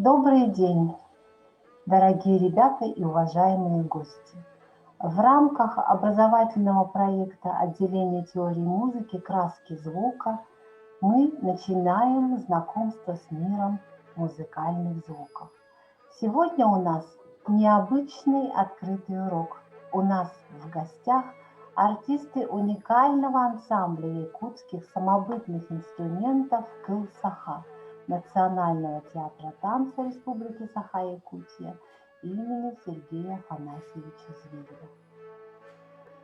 Добрый день, дорогие ребята и уважаемые гости! В рамках образовательного проекта отделения теории музыки «Краски звука» мы начинаем знакомство с миром музыкальных звуков. Сегодня у нас необычный открытый урок. У нас в гостях артисты уникального ансамбля якутских самобытных инструментов «Кыл-Саха» Национального театра танца Республики Саха-Якутия имени Сергея Афанасьевича Зверева.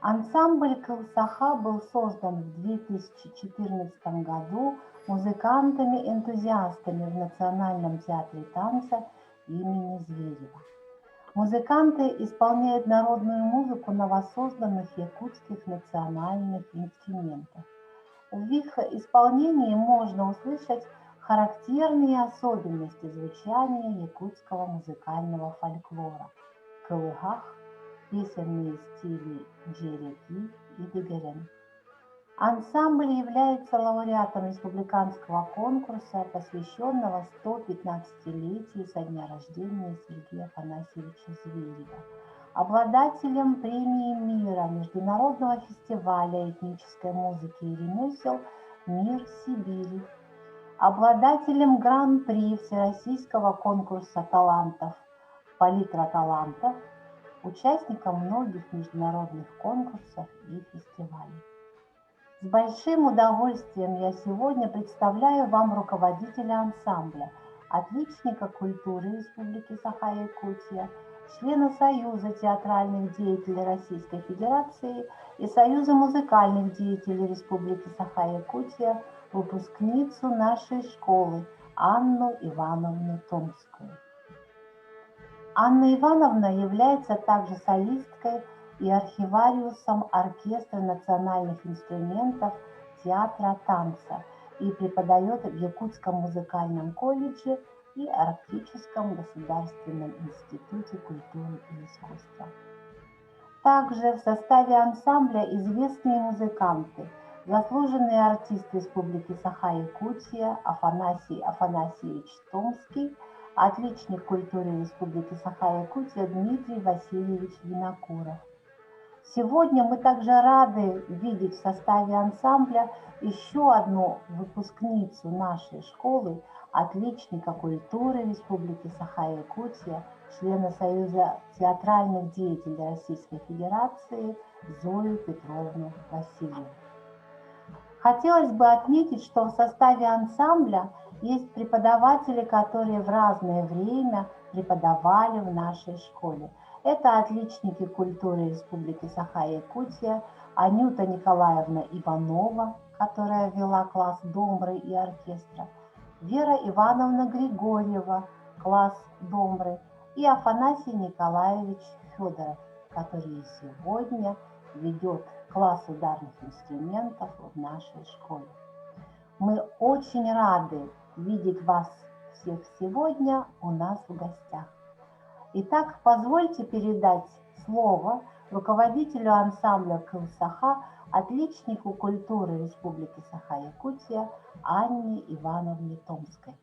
Ансамбль «Кыл-Саха» был создан в 2014 году музыкантами-энтузиастами в Национальном театре танца имени Зверева. Музыканты исполняют народную музыку на воссозданных якутских национальных инструментах. В их исполнении можно услышать характерные особенности звучания якутского музыкального фольклора, кылыгах, песенные стили джереки и дыгырен. Ансамбль является лауреатом республиканского конкурса, посвященного 115-летию со дня рождения Сергея Афанасьевича Зверева, обладателем премии мира Международного фестиваля этнической музыки и ремесел «Мир Сибири», обладателем гран-при Всероссийского конкурса талантов «Палитра талантов», участником многих международных конкурсов и фестивалей. С большим удовольствием я сегодня представляю вам руководителя ансамбля, отличника культуры Республики Саха-Якутия, члена Союза театральных деятелей Российской Федерации и Союза музыкальных деятелей Республики Саха-Якутия, выпускницу нашей школы Анну Ивановну Томскую. Анна Ивановна является также солисткой и архивариусом оркестра национальных инструментов театра танца и преподает в Якутском музыкальном колледже и Арктическом государственном институте культуры и искусства. Также в составе ансамбля известные музыканты, заслуженный артист Республики Саха-Якутия Афанасий Афанасьевич Томский, отличник культуры Республики Саха-Якутия Дмитрий Васильевич Винокуров. Сегодня мы также рады видеть в составе ансамбля еще одну выпускницу нашей школы, отличника культуры Республики Саха-Якутия, члена Союза театральных деятелей Российской Федерации Зою Петровну Васильеву. Хотелось бы отметить, что в составе ансамбля есть преподаватели, которые в разное время преподавали в нашей школе. Это отличники культуры Республики Саха-Якутия Анюта Николаевна Иванова, которая вела класс домбры и оркестра, Вера Ивановна Григорьева, класс домбры, и Афанасий Николаевич Федоров, который сегодня ведет класс ударных инструментов в нашей школе. Мы очень рады видеть вас всех сегодня у нас в гостях. Итак, позвольте передать слово руководителю ансамбля «Кыл-Саха», отличнику культуры Республики Саха-Якутия Анне Ивановне Томской.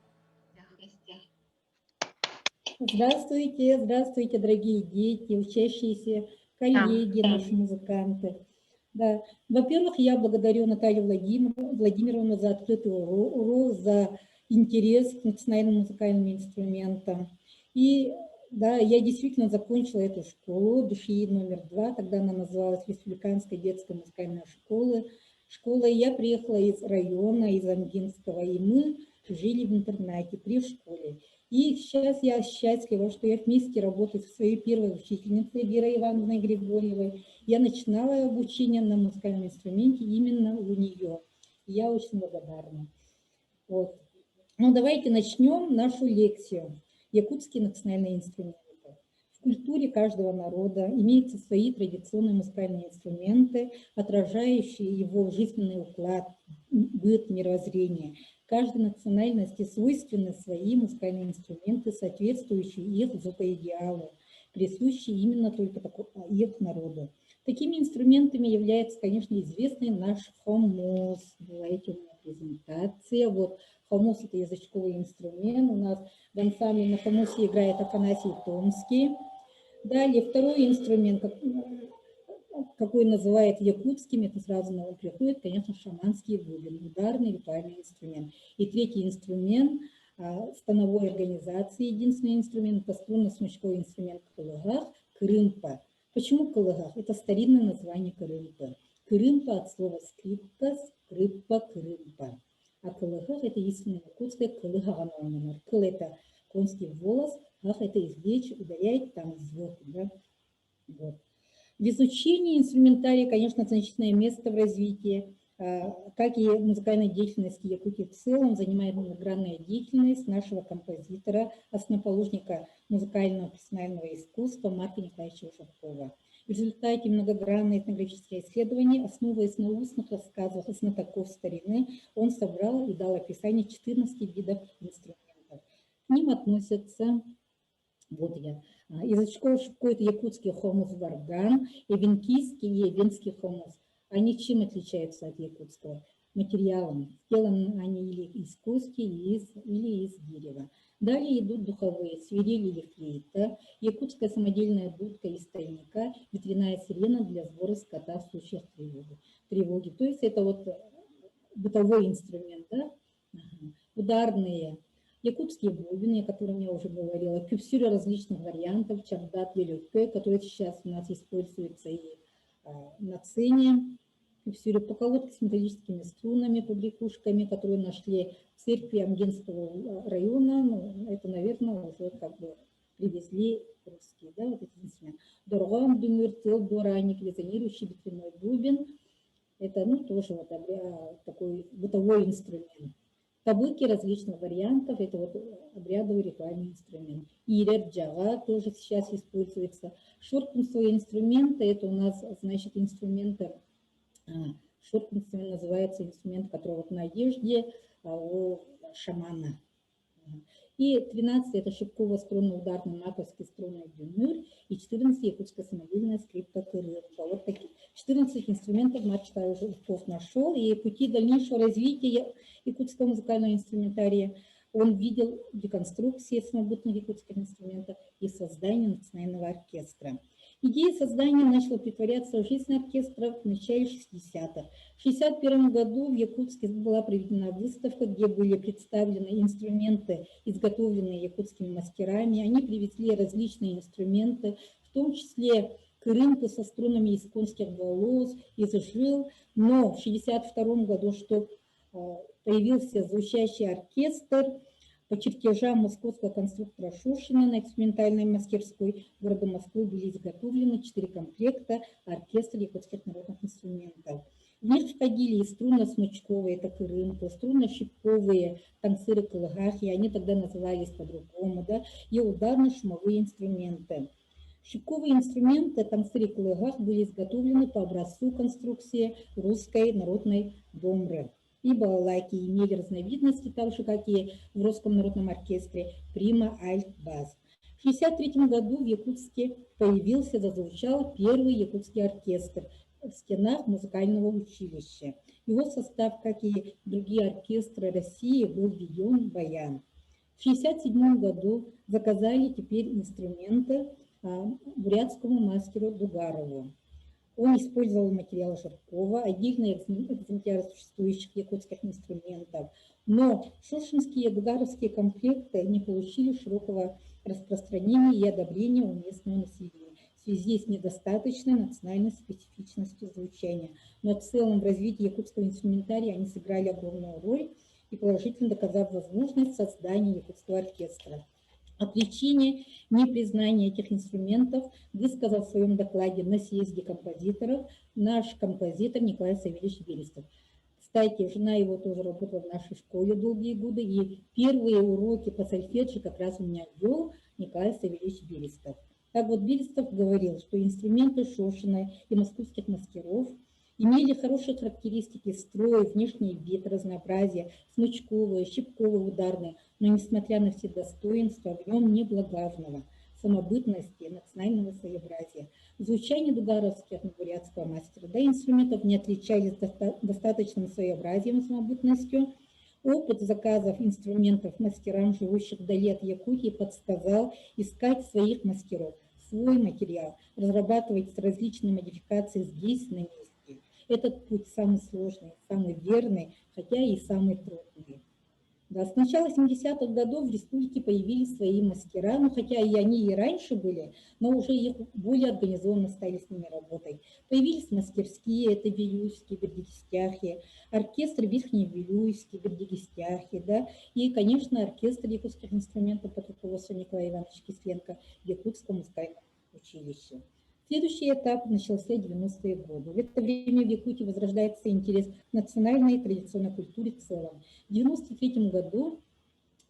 Здравствуйте, здравствуйте, дорогие дети, учащиеся, коллеги, наши музыканты. Да. Во-первых, я благодарю Наталью Владимировну за открытый урок, за интерес к национальным музыкальным инструментам. И да, я действительно закончила эту школу, ДШИ номер 2, тогда она называлась Республиканская детская музыкальная школа. Я приехала из района, из Ангинского, и мы жили в интернате при школе. И сейчас я счастлива, что я вместе работаю со своей первой учительницей Верой Ивановной Григорьевой. Я начинала обучение на музыкальном инструменте именно у нее. Я очень благодарна. Вот. Ну, давайте начнем нашу лекцию. Якутские национальные инструменты. В культуре каждого народа имеются свои традиционные музыкальные инструменты, отражающие его жизненный уклад, быт, мировоззрение. Каждой национальности свойственны свои музыкальные инструменты, соответствующие их звукоидеалу, присущие именно только их народу. Такими инструментами является, конечно, известный наш хомус. Давайте у меня презентация. Вот Хомус — это язычковый инструмент. У нас в ансамбле на хомусе играет Афанасий Томский. Далее второй инструмент, какой называют якутским, это сразу на ум приходит, конечно, шаманский бубен, ударный ритуальный инструмент. И третий инструмент становой организации, единственный инструмент, это струнно-смычковый инструмент кылыгах, крымпа. Почему кылыгах? Это старинное название крымпа. Крымпа от слова скрипка, скрипка, крымпа. А кылыгах — это истинно якутское кылыгаганомер. Кыл — это конский волос, гах — это извлечь, удалять там звук. Да? Вот. В изучении инструментария, конечно, значительное место в развитии, как и музыкальной деятельности Якутии в целом, занимает многогранная деятельность нашего композитора, основоположника музыкального профессионального искусства Марка Николаевича Ушакова. В результате многогранных этнографических исследований, основываясь на устных рассказах знатоков старины, он собрал и дал описание 14 видов инструментов. К ним относятся, вот я, язычково-шипковый — это якутский хомус варган, эвенкийский и эвенский хомус. Они чем отличаются от якутского? Материалом. Сделаны они или из кости, или из дерева. Далее идут духовые: свирель или флейта, якутская самодельная дудка из тайника, ветряная сирена для сбора скота в случаях тревоги. То есть это вот бытовой инструмент, да? Ударные. Якутские бубны, о которых я уже говорила, кюпсюры различных вариантов, чардат, лелюкэ, которые сейчас у нас используются и на сцене. Кюпсюры, поколотки с металлическими струнами, побрякушками, которые нашли в церкви Амгенского района. Ну, это, наверное, уже как бы привезли русские, да, вот эти инструменты. Дороган, дюмюр, тел, дураник, резонирующий ветряной бубен. Это, ну, тоже вот такой бытовой инструмент. Табыки различных вариантов — это вот обрядовый ритуальный инструмент. Ирет, джага тоже сейчас используется. Шоркунцевые инструменты — это у нас, значит, инструменты, шоркунцевый называется инструмент, который вот на одежде у шамана. И 13 — это шипково-струнно-ударный маковский струнный дюмюр, и 14 — якутская самодельная скрипка кырылка. Вот такие 14 инструментов Марк Ушаков нашел, и пути дальнейшего развития якутского музыкального инструментария он видел в деконструкции самобытных якутских инструментов и создании национального оркестра. Идея создания начала притворяться в жизнь оркестра в начале 60-х. В 1961 году в Якутске была проведена выставка, где были представлены инструменты, изготовленные якутскими мастерами. Они привезли различные инструменты, в том числе крынку со струнами из конских волос, из жил. Но в 1962 году, что появился звучащий оркестр, по чертежам московского конструктора Шушина на экспериментальной мастерской города Москвы были изготовлены 4 комплекта оркестра якутских народных инструментов. В них входили и струнно-смычковые, это кырынка, струнно-щипковые танциры кылыгахи, они тогда назывались по-другому, да, и ударно-шумовые инструменты. Щипковые инструменты танциры кылыгах были изготовлены по образцу конструкции русской народной домры. И балалайки имели разновидности, так же, как и в Русском народном оркестре, прима, альт, бас. В 1963 году в Якутске появился, зазвучал первый якутский оркестр в стенах музыкального училища. Его состав, как и другие оркестры России, был введен в баян. В 1967 году заказали теперь инструменты бурятскому мастеру Дугарову. Он использовал материал Жаркова, отдельные экземпляры существующих якутских инструментов. Но шушинские дугаровские комплекты не получили широкого распространения и одобрения у местного населения в связи с недостаточной национальной специфичностью звучания. Но в целом в развитии якутского инструментария они сыграли огромную роль и положительно доказав возможность создания якутского оркестра. О причине непризнания этих инструментов высказал в своем докладе на съезде композиторов наш композитор Николай Савельевич Берестов. Кстати, жена его тоже работала в нашей школе долгие годы, и первые уроки по сольфеджио как раз у меня вел Николай Савельевич Берестов. Так вот, Берестов говорил, что инструменты Шушина и московских мастеров имели хорошие характеристики: строй, внешний вид, разнообразие, смычковые, щипковые, ударные, но несмотря на все достоинства, в нем не было главного – самобытности, национального своеобразия. Звучание дугаровских бурятского мастера, да, инструментов не отличались достаточным своеобразием и самобытностью. Опыт заказов инструментов мастерам, живущих вдали от Якутии, подсказал искать своих мастеров, свой материал, разрабатывать различные модификации здесь, на месте. Этот путь самый сложный, самый верный, хотя и самый трудный. Да, с начала 70-х годов в республике появились свои мастера, ну, хотя и они и раньше были, но уже их более организованно стали с ними работать. Появились мастерские, это Вилюйский, Бердикистяхи, оркестр Верхневилюйский, Бердикистяхи, да, и, конечно, оркестр якутских инструментов под руководством Николая Ивановича Кисленко в Якутском музыкальном училище. Следующий этап начался в 90-е годы. В это время в Якутии возрождается интерес к национальной и традиционной культуре в целом. В 1993 году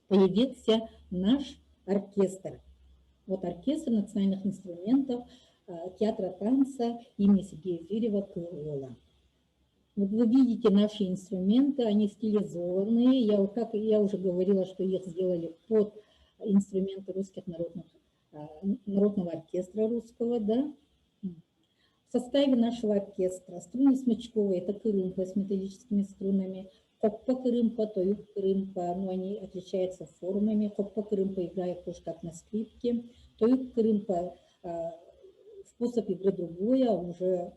появился наш оркестр. Вот оркестр национальных инструментов театра танца имени Сергея Зверева «Крыла». Вот вы видите наши инструменты, они стилизованные. Как я уже говорила, что их сделали под инструменты русских народного оркестра русского, да. В составе нашего оркестра струны смычковые, это кырымпа с металлическими струнами, хоппа-кырымпа, тоюк-кырымпа, но они отличаются формами. Хоппа-кырымпа играет тоже как на скрипке, тоюк-кырымпа способ игры другой, а уже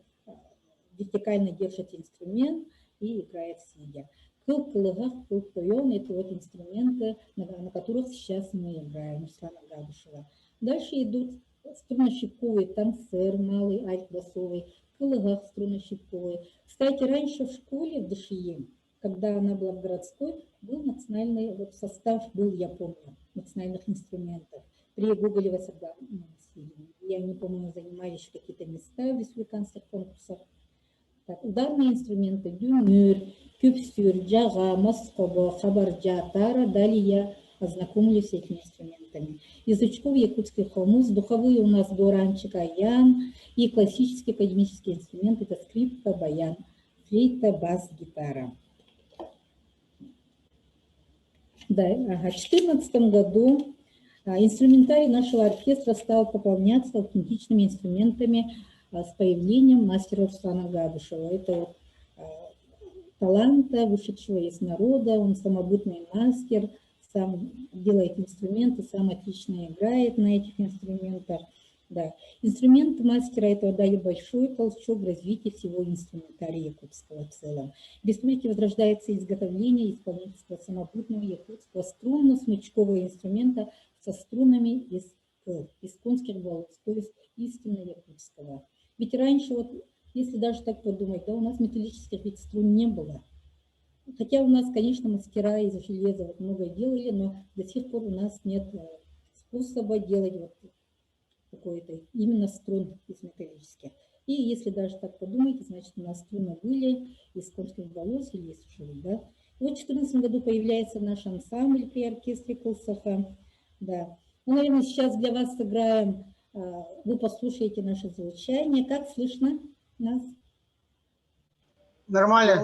вертикально держит инструмент и играет сидя. Кыл-кылыгах, кыл-тойон – это вот инструменты, на которых сейчас мы играем, Руслана Габушева. Дальше идут струнно-щипковый танцер, малый, альт-басовый, кылыгах струнно-щипковый. Кстати, раньше в школе в ДШИ, когда она была в городской, был национальный вот состав, был, я помню, национальных инструментов. При Гоголева всегда, и они, по-моему, занимали еще какие-то места в республиканских конкурсах. Так, ударные инструменты, дюмюр, кюпсюр, джага, маскоба, хабарджа, тара. Далее я ознакомлюсь с этими инструментами. Язычков якутский хомус, духовые у нас дуранчик, аян и классические академические инструменты, это скрипка, баян, флейта, бас, гитара. Да, в 2014 году инструментарий нашего оркестра стал пополняться аутентичными инструментами с появлением мастера Руслана Габушева. Это вот таланта, вышедшего из народа, он самобытный мастер, сам делает инструменты, сам отлично играет на этих инструментах. Да. Инструменты мастера этого дали большой толчок в развитии всего инструментария якутского в целом. В республике возрождается изготовление и исполнительство самобытного якутского струнно-смычкового инструмента со струнами из конских волос, то есть истинно якутского. Ведь раньше, вот, если даже так подумать, да, у нас металлических ведь струн не было. Хотя у нас, конечно, мастера из железа вот многое делали, но до сих пор у нас нет способа делать вот какой-то именно струн из металлических. И если даже так подумать, значит, у нас струны были из конских волос или из шеи, да. И вот в 2014 году появляется наш ансамбль при оркестре Кулсаха, да. Ну, наверное, сейчас для вас сыграем, вы послушаете наше звучание. Как слышно нас? Нормально.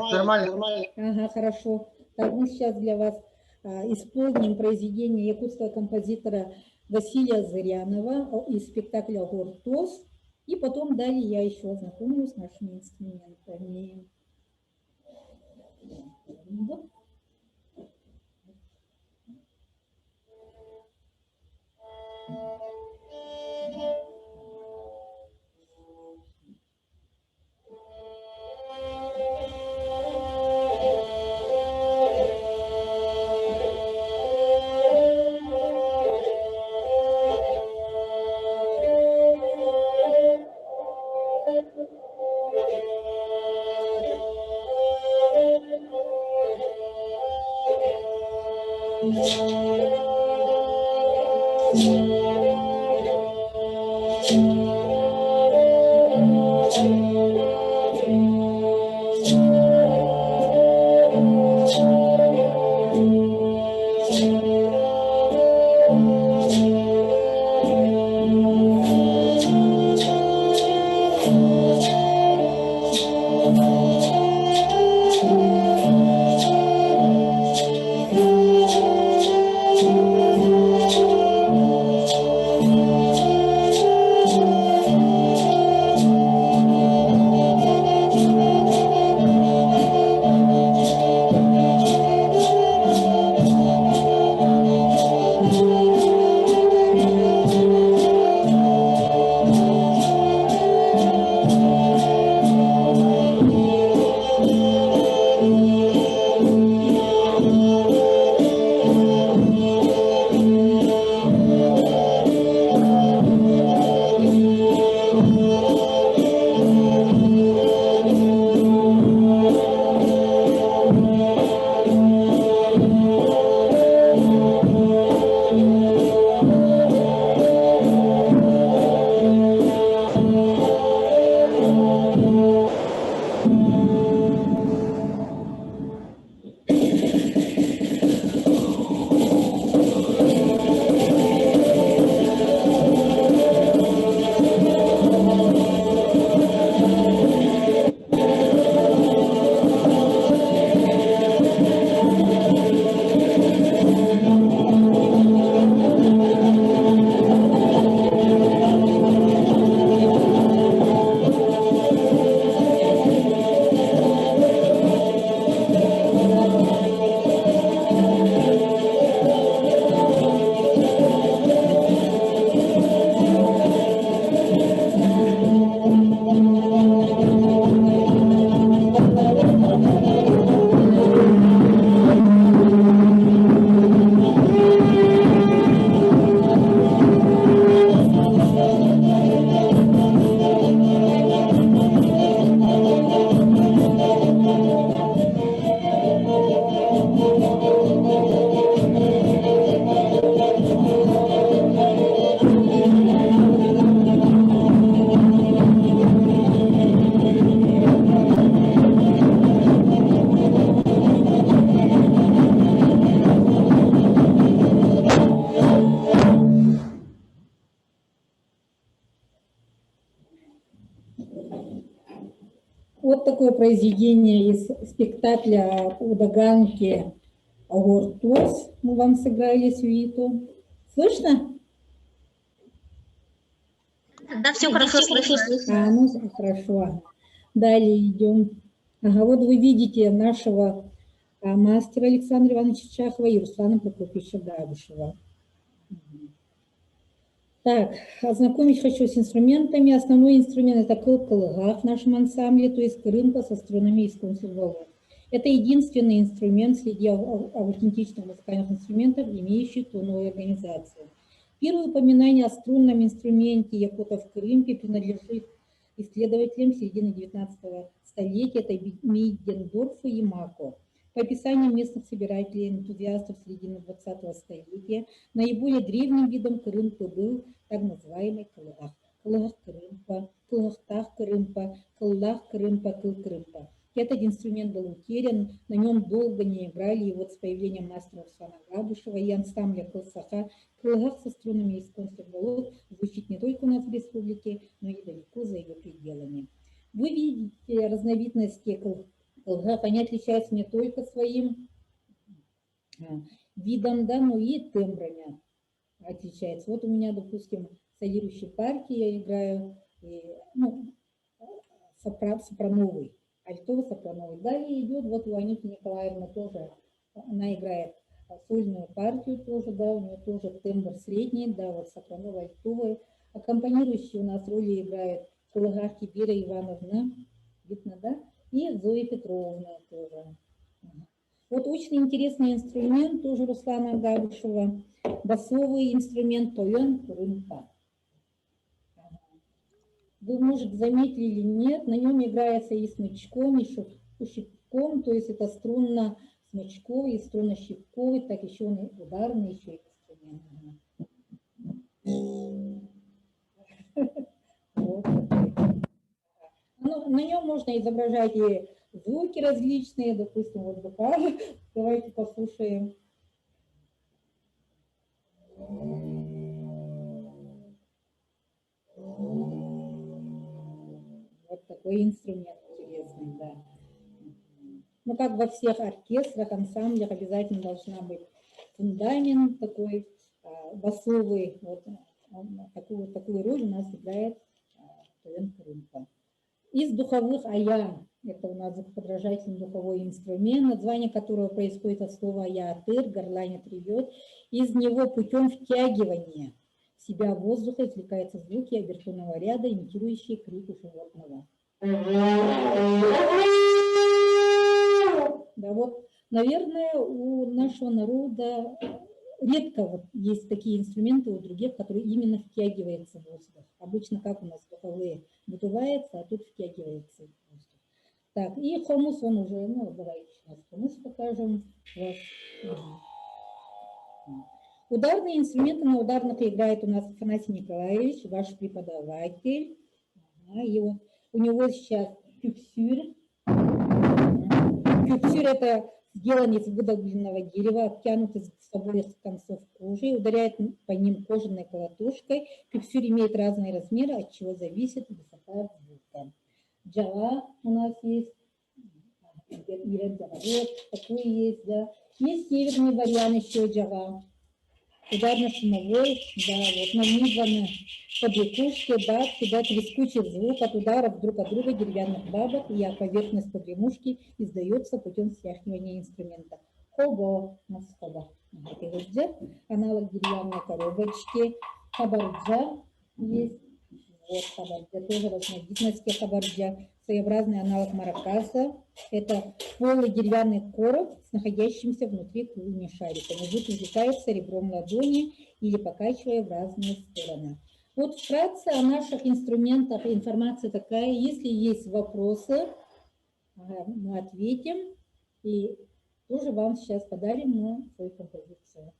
Ага, хорошо. Так, мы сейчас для вас исполним произведение якутского композитора Василия Зырянова из спектакля «Гортос». И потом далее я еще ознакомлюсь с нашими инструментами. Вот такое произведение из спектакля «Удаганки Агортос». Мы вам сыграли сюиту. Слышно? Да, все хорошо слышно. Ну, хорошо. Далее идем. Ага, вот вы видите нашего мастера Александра Ивановича Чахова и Руслана Прокопьевича Габышева. Так, ознакомить хочу с инструментами. Основной инструмент – это кылгах в нашем ансамбле, то есть крынка со струнами из консервовых. Это единственный инструмент среди аутентичных музыкальных инструментов, имеющий тоновую организацию. Первое упоминание о струнном инструменте якутов в Крымке принадлежит исследователям середины 19 столетия, это Мейдендорфу и Мако. По описанию местных собирателей и энтузиастов середины 20 столетия, наиболее древним видом крымпы был так называемый кылгах. Кылгах крымпа, кылгахтах крымпа, кыллах крымпа, кыл-крымпа. Этот инструмент был утерян, на нем долго не играли, и вот с появлением мастера Руслана Габышева и ансамбля Кылсаха кылгах со струнами из консерволов звучит не только у нас в республике, но и далеко за ее пределами. Вы видите разновидности кылгах, они отличаются не только своим видом, да, но и тембрами отличаются. Вот у меня, допустим, в солирующей партии я играю сопрановый, альтово-сопрановый. Далее идет, вот у Анюты Николаевны тоже, она играет сольную партию тоже, да, у нее тоже тембр средний, да, вот сопрановый, альтовый. Аккомпанирующие у нас роли играет кылгах Вера Ивановна, видно, да, и Зоя Петровна тоже. Вот очень интересный инструмент тоже Руслана Габышева, басовый инструмент Тоен Крымпа. Вы, может, заметили или нет, на нем играется и смычком, и щипком, то есть это струнно-смычковый, и струнно-щипковый, так еще он и ударный еще инструмент. Вот. На нем можно изображать и звуки различные, допустим, вот бокалы. Давайте послушаем. Вот такой инструмент интересный, да. Ну, как во всех оркестрах, ансамблях обязательно должна быть фундамент такой басовый. Вот такую роль у нас играет Тоен Крымпа. Из духовых аян, это у нас подражательный духовой инструмент, название которого происходит от слова ая-атыр, горланит, ревет. Из него путем втягивания в себя воздуха извлекаются звуки обертонного ряда, имитирующие крик животного. Да, вот, наверное, у нашего народа редко вот есть такие инструменты у других, которые именно втягиваются в воздух. Обычно, как у нас духовые, выдувается, а тут втягивается воздух. Так, и хомус, он уже, ну, давайте сейчас хомус покажем. Ударные инструменты на ударных играет у нас Афанасий Николаевич, ваш преподаватель. И вот у него сейчас кюпсюр. Кюпсюр – это сделан из выдолбленного дерева, обтянутый с обоих концов кожи, ударяет по ним кожаной колотушкой. Кюпсюр имеет разные размеры, от чего зависит высота звука. Джава у нас есть, вот такой есть, да. Есть северный вариант еще джава. Ударно-шумовой, да, вот нанизаны побрякушки, бабки, да, трескучий звук от ударов друг от друга деревянных бабок, и поверхность погремушки издается путем стряхивания инструмента. Хобо, у нас хобо. Аналог деревянной коробочки. Хабарджа есть. Вот хабарджа, тоже разновидности хабарджа. Своеобразный аналог маракаса. Это полый деревянный короб с находящимся внутри круглыми шариками. Звук извлекается ребром ладони или покачивая в разные стороны. Вот вкратце о наших инструментах информация такая. Если есть вопросы, мы ответим. И тоже вам сейчас подарим на свою композицию.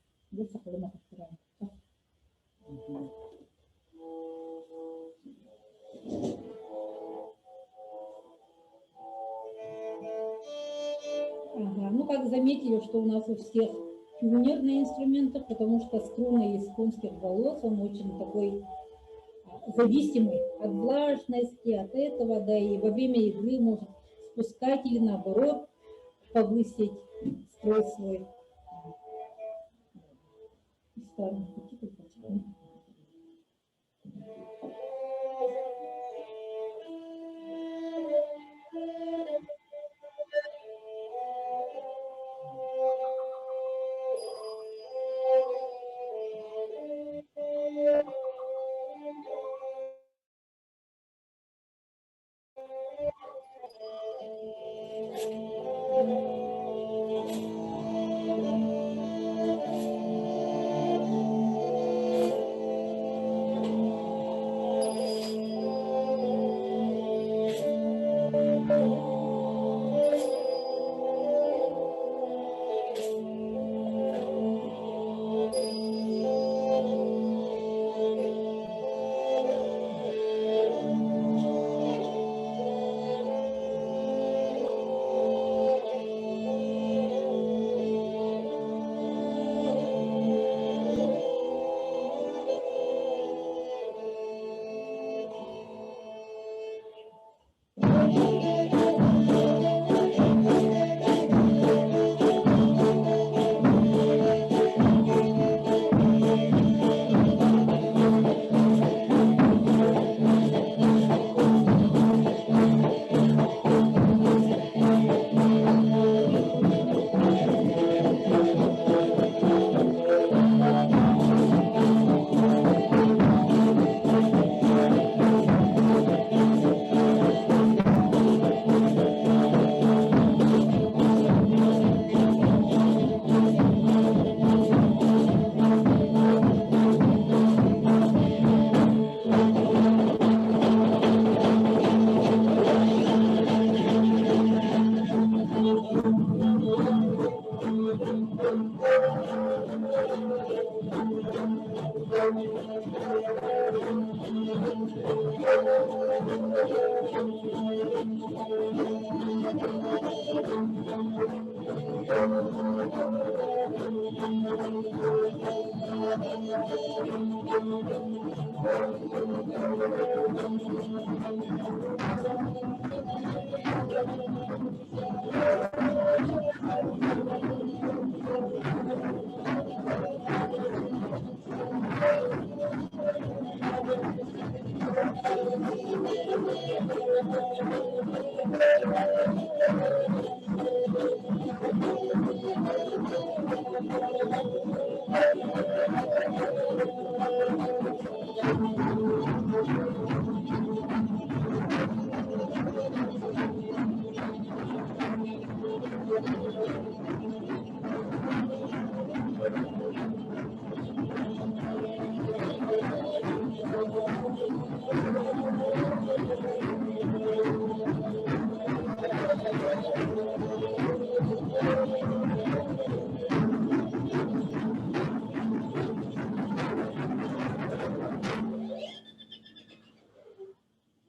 Ага. Ну, как заметили, что у нас у всех пионерные инструменты, потому что струны из конских волос, он очень такой зависимый от влажности, от этого, да, и во время игры может спускать или наоборот повысить строй свой.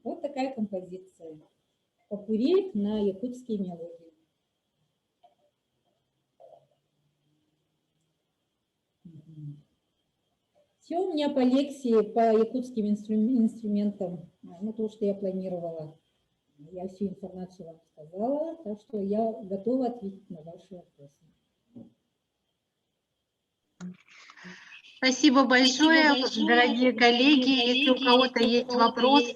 Вот такая композиция. Попурейк на якутские мелодии. Все у меня по лекции, по якутским инструментам, ну, то, что я планировала. Я всю информацию вам сказала, так что я готова ответить на ваши вопросы. Спасибо большое, дорогие коллеги. Если у кого-то есть вопросы,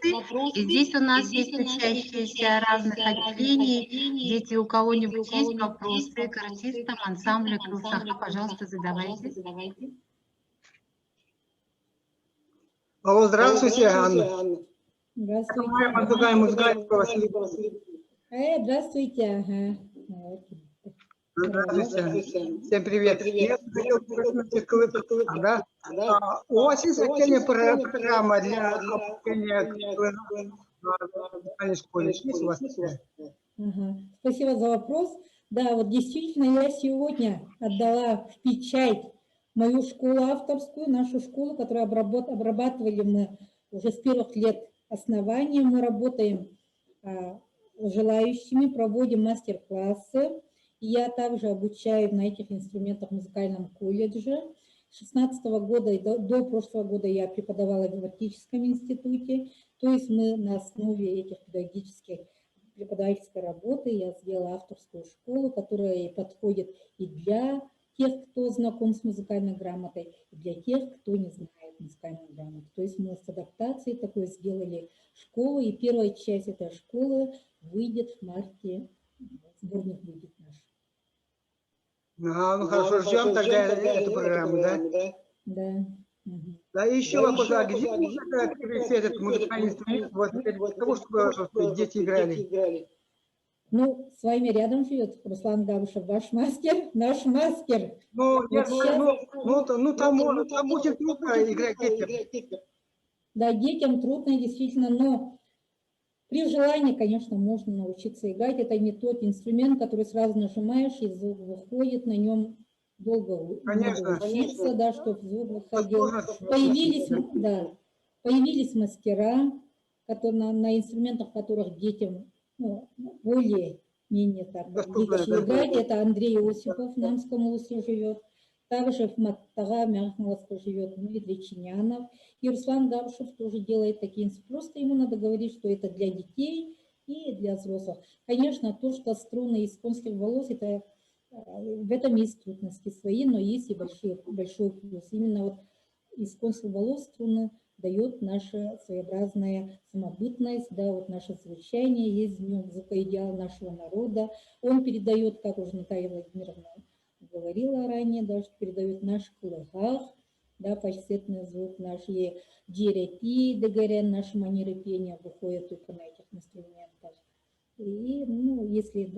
здесь у нас есть учащиеся разных отделений. Дети, у кого-нибудь есть вопросы к артистам ансамбля Кылсаха, пожалуйста, задавайте. Алло, здравствуйте, Анна. Здравствуйте. Здравствуйте, ага. Здравствуйте. Всем привет. Я хотел спросить, да? У вас есть отдельная программа для обучения в школе? Есть у вас? Ага. Спасибо за вопрос. Да, вот действительно я сегодня отдала в печать мою школу авторскую, нашу школу, которую обрабатывали мы уже с первых лет основания. Мы работаем с желающими, проводим мастер-классы. Я также обучаю на этих инструментах в музыкальном колледже. С 2016 года и до прошлого года я преподавала в Арктическом институте. То есть мы на основе этих педагогических преподавательской работы я сделала авторскую школу, которая подходит и для тех, кто знаком с музыкальной грамотой, и для тех, кто не знает музыкальной грамоты. То есть мы с адаптацией такой сделали школу, и первая часть этой школы выйдет в марте, сборник выйдет наш. Ага, ну хорошо, ждем тогда эту программу, да? Да. Угу. Да, и еще вопрос, а где можно приобрести этот музыкальный инструмент, вот для того, чтобы дети играли? Ну, с вами рядом живет Руслан Габушев, ваш мастер, наш мастер. Ну, Вот сейчас... там очень трудно играть детям. Да, детям трудно, действительно, но при желании, конечно, можно научиться играть. Это не тот инструмент, который сразу нажимаешь, и звук выходит, на нем долго учиться, да, чтобы звук выходил. Появились мастера, которые, на инструментах которых детям более-менее легче играть. Это Андрей Осипов, в Намском Улусе живет. Также в Маттага, Мягмоловске живет Дмитрий Чинянов. И Руслан Габушев тоже делает такие инструменты. Просто ему надо говорить, что это для детей и для взрослых. Конечно, то, что струны из конских волос, это, в этом есть трудности свои, но есть и большой плюс. Именно вот из конских волос струны дает наша своеобразная самобытность, да, вот наше звучание, есть в нем звукоидеал нашего народа. Он передает, как уже Наталья Владимировна говорила ранее, да, что передает наш кулыгах, да, фальцетный звук, наши джерепи, дегорен, наши манеры пения выходят только на этих инструментах. И, ну, если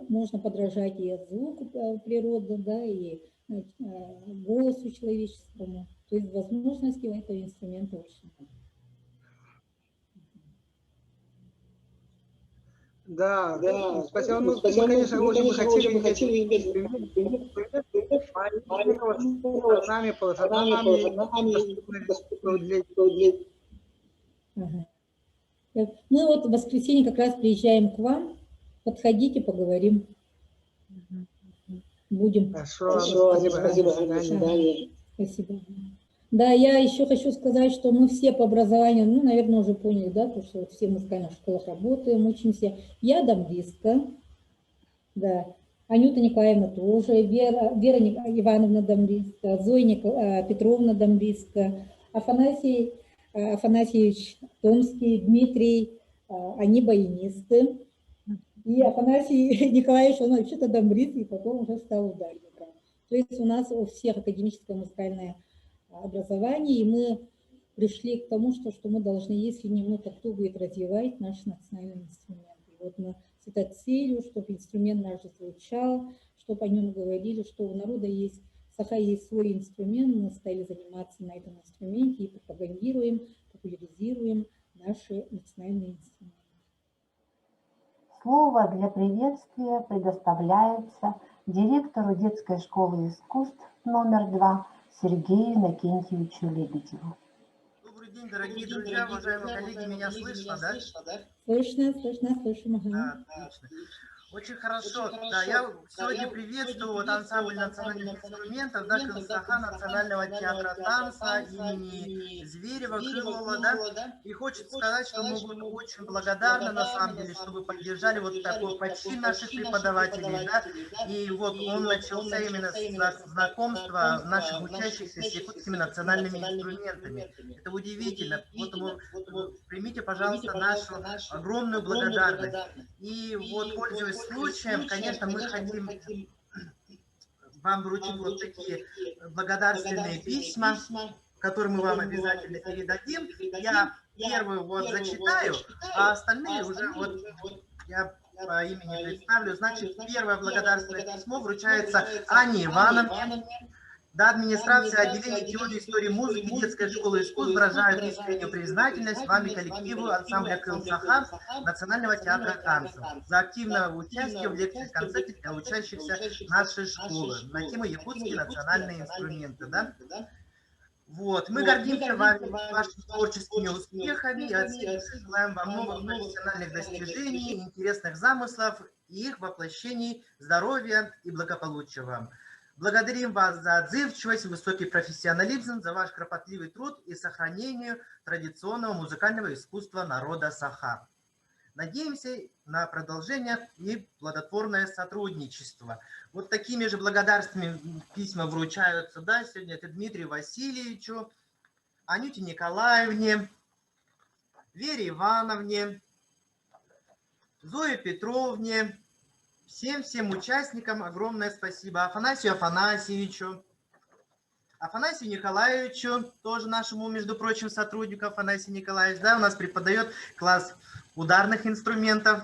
можно подражать и звуку природы, да, и голосу человеческому. То есть возможностей у этого инструмента очень много. Да, спасибо. Мы, конечно, очень бы хотели иметь мы вот в воскресенье как раз приезжаем к вам. Подходите, поговорим. Будем. Хорошо, спасибо. Спасибо. Да, я еще хочу сказать, что мы все по образованию, ну, наверное, уже поняли, да, потому что все в музыкальных школах работаем, учимся. Я домбристка, да, Анюта Николаевна тоже, Вера Ивановна домбристка, Зоя Петровна домбристка, Афанасий Афанасьевич Томский, Дмитрий, они баянисты. И Афанасий Николаевич, он вообще-то домбрист, и потом уже стал ударником. То есть у нас у всех академическое музыкальное образование, и мы пришли к тому, что мы должны, если не мы, то кто будет развивать наш национальный инструмент. И вот мы с этой целью, чтобы инструмент наш звучал, чтобы о нем говорили, что у народа есть, Саха есть свой инструмент, мы стали заниматься на этом инструменте и пропагандируем, популяризируем наши национальные инструменты. Слово для приветствия предоставляется директору детской школы искусств номер 2 Сергею Иннокентьевичу Лебедеву. Добрый день, дорогие друзья, уважаемые коллеги, меня слышно, да? Слышно, слышим. Да, отлично. Очень хорошо. Да, я сегодня приветствую вот ансамбль национальных инструментов, да, Кылсаха Национального театра танца имени Зверева, Крылова, да. И хочется сказать, что мы очень благодарны, на самом деле, что вы поддержали вот такой почин наших преподавателей, да. И вот он начался именно с знакомства наших учащихся с якутскими национальными инструментами. Это удивительно. Вот примите, пожалуйста, нашу огромную благодарность. И вот, пользуясь случаем, конечно, мы хотим вам вручить вот такие благодарственные письма, которые мы вам обязательно передадим. Я первую вот зачитаю, а остальные уже вот я по имени представлю. Значит, первое благодарственное письмо вручается Анне Ивановне. Да, администрация отделения теории истории музыки детской школы искусств выражает искреннюю признательность вам и коллективу ансамбля Кылсаха Национального театра танца за активное участие в лекции-концерте для учащихся нашей школы на тему якутские национальные инструменты. Да? Вот. Мы гордимся вашими творческими успехами и от всей души желаем вам новых профессиональных достижений, интересных замыслов и их воплощений, здоровья и благополучия вам. Благодарим вас за отзывчивость, высокий профессионализм, за ваш кропотливый труд и сохранение традиционного музыкального искусства народа Саха. Надеемся на продолжение и плодотворное сотрудничество. Вот такими же благодарственными письма вручаются, да, сегодня это Дмитрию Васильевичу, Анюте Николаевне, Вере Ивановне, Зое Петровне, всем участникам огромное спасибо. Афанасию Афанасьевичу, Афанасию Николаевичу, тоже нашему, между прочим, сотруднику Афанасий Николаевич, да, у нас преподает класс ударных инструментов.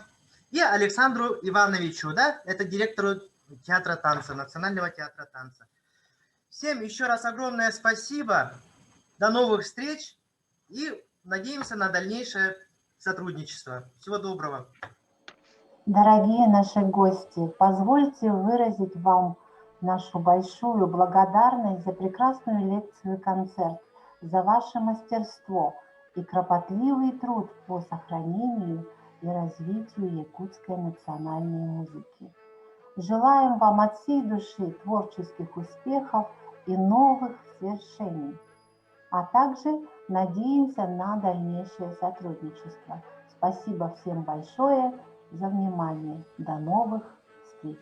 И Александру Ивановичу, да, это директору театра танца, Национального театра танца. Всем еще раз огромное спасибо. До новых встреч и надеемся на дальнейшее сотрудничество. Всего доброго. Дорогие наши гости, позвольте выразить вам нашу большую благодарность за прекрасную лекцию и концерт, за ваше мастерство и кропотливый труд по сохранению и развитию якутской национальной музыки. Желаем вам от всей души творческих успехов и новых свершений, а также надеемся на дальнейшее сотрудничество. Спасибо всем большое за внимание. До новых встреч!